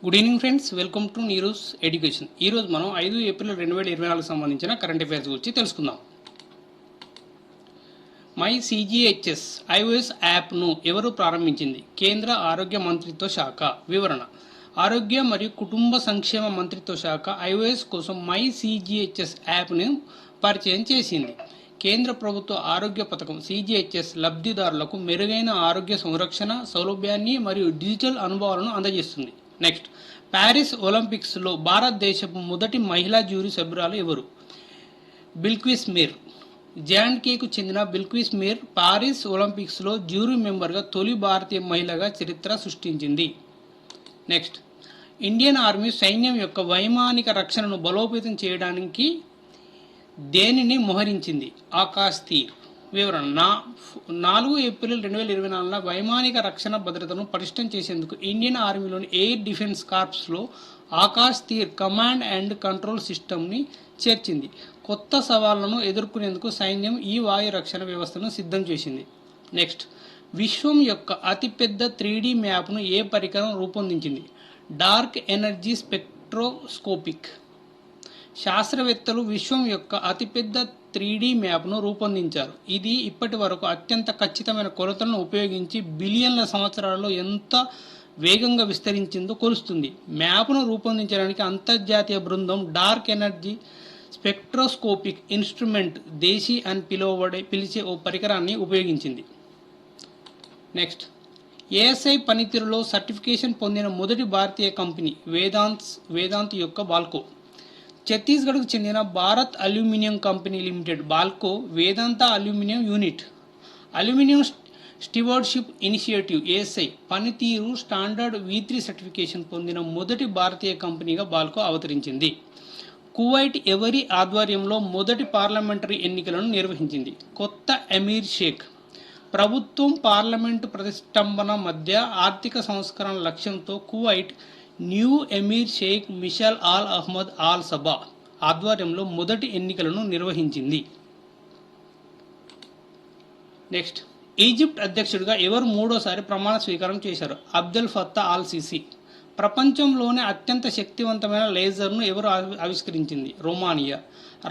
Good evening friends, welcome to Neeru's education. ఈరోజు మనం 5 April 2024 సంబంధించిన కరెంట్ అఫైర్స్ గురించి తెలుసుకుందాం. మై సిజిహెచ్ఎస్ ఐఓఎస్ యాప్ను ఎవరు ప్రారంభించింది? కేంద్ర ఆరోగ్య మంత్రిత్వ శాఖ. వివరణ: ఆరోగ్య మరియు కుటుంబ సంక్షేమ మంత్రిత్వ శాఖ ఐఓఎస్ కోసం మై సిజిహెచ్ఎస్ యాప్ను పరిచయం చేసింది. కేంద్ర ప్రభుత్వ ఆరోగ్య పథకం సిజిహెచ్ఎస్ లబ్ధిదారులకు మెరుగైన ఆరోగ్య సంరక్షణ సౌలభ్యాన్ని మరియు డిజిటల్ అనుభవాలను అందజేస్తుంది. నెక్స్ట్, ప్యారిస్ ఒలింపిక్స్లో భారతదేశపు మొదటి మహిళా జ్యూరీ సభ్యురాలు ఎవరు? బిల్క్విస్ మీర్. జెఎండ్కేకు చెందిన బిల్క్విస్ మీర్ పారిస్ ఒలింపిక్స్లో జ్యూరీ మెంబర్గా తొలి భారతీయ మహిళగా చరిత్ర సృష్టించింది. నెక్స్ట్, ఇండియన్ ఆర్మీ సైన్యం యొక్క వైమానిక రక్షణను బలోపేతం చేయడానికి దేనిని మోహరించింది? ఆకాశ్ తీర్. వివరణ: 4 ఏప్రిల్ 2024 వైమానిక రక్షణ భద్రతను పటిష్టం చేసేందుకు ఇండియన్ ఆర్మీలోని ఎయిర్ డిఫెన్స్ కార్ప్స్లో Akash Teer command and control సిస్టమ్ని చేర్చింది. కొత్త సవాళ్లను ఎదుర్కొనేందుకు సైన్యం ఈ వాయు రక్షణ వ్యవస్థను సిద్ధం చేసింది. నెక్స్ట్, విశ్వం యొక్క అతిపెద్ద 3D మ్యాప్ను ఏ పరికరం రూపొందించింది? Dark energy spectroscopic. శాస్త్రవేత్తలు విశ్వం యొక్క అతిపెద్ద 3D మ్యాప్ను రూపొందించారు. ఇది ఇప్పటి వరకు అత్యంత ఖచ్చితమైన కొలతలను ఉపయోగించి బిలియన్ల సంవత్సరాలలో ఎంత వేగంగా విస్తరించిందో కొలుస్తుంది. మ్యాప్ను రూపొందించడానికి అంతర్జాతీయ బృందం dark energy spectroscopic instrument DESI అని పిలిచే ఓ పరికరాన్ని ఉపయోగించింది. నెక్స్ట్, ఏఎస్ఐ పనితీరులో సర్టిఫికేషన్ పొందిన మొదటి భారతీయ కంపెనీ వేదాంత్ యొక్క బాల్కో. ఛత్తీస్గఢ్కు చెందిన Bharat aluminium company limited BALCO Vedanta aluminium unit aluminium stewardship initiative ASI పనితీరు స్టాండర్డ్ V3 సర్టిఫికేషన్ పొందిన మొదటి భారతీయ కంపెనీగా బాల్కో అవతరించింది. కువైట్ ఎవరి ఆధ్వర్యంలో మొదటి పార్లమెంటరీ ఎన్నికలను నిర్వహించింది? కొత్త ఎమీర్ షేక్. ప్రభుత్వం పార్లమెంటు ప్రతిష్టంభన మధ్య ఆర్థిక సంస్కరణ లక్ష్యంతో Kuwait new emir Sheikh Mishal Al Ahmad Al Sabah ఆధ్వర్యంలో మొదటి ఎన్నికలను నిర్వహించింది. నెక్స్ట్, ఈజిప్ట్ అధ్యక్షుడిగా ఎవరు మూడోసారి ప్రమాణ స్వీకారం చేశారు? Abdel Fattah al Sisi. ప్రపంచంలోనే అత్యంత శక్తివంతమైన లేజర్ను ఎవరు ఆవిష్కరించింది? రొమానియా.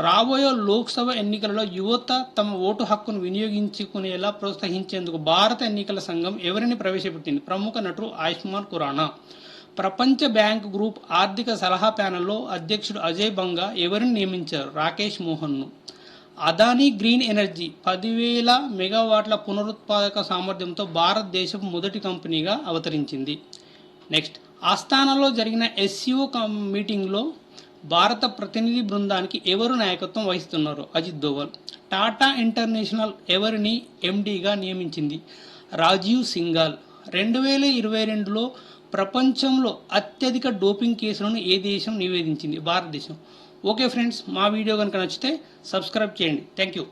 రాబోయే లోక్సభ ఎన్నికలలో యువత తమ ఓటు హక్కును వినియోగించుకునేలా ప్రోత్సహించేందుకు భారత ఎన్నికల సంఘం ఎవరిని ప్రవేశపెట్టింది? ప్రముఖ నటుడు ఆయుష్మాన్ ఖురానా. ప్రపంచ బ్యాంక్ గ్రూప్ ఆర్థిక సలహా ప్యానెల్లో అధ్యక్షుడు అజయ్ బంగా ఎవరిని నియమించారు? రాకేష్ మోహన్ను. అదానీ గ్రీన్ ఎనర్జీ 10,000 మెగావాట్ల పునరుత్పాదక సామర్థ్యంతో భారతదేశం మొదటి కంపెనీగా అవతరించింది. నెక్స్ట్, ఆస్థానాలో జరిగిన SCO మీటింగ్లో భారత ప్రతినిధి బృందానికి ఎవరు నాయకత్వం వహిస్తున్నారు? అజిత్ దోవల్. టాటా ఇంటర్నేషనల్ ఎవరిని MDగా నియమించింది? రాజీవ్ సింఘాల్. 2022లో ప్రపంచంలో అత్యధిక డోపింగ్ కేసులను ఏ దేశం నివేదించింది? భారతదేశం. ఓకే ఫ్రెండ్స్, మా వీడియో కనుక నచ్చితే సబ్స్క్రైబ్ చేయండి. Thank you.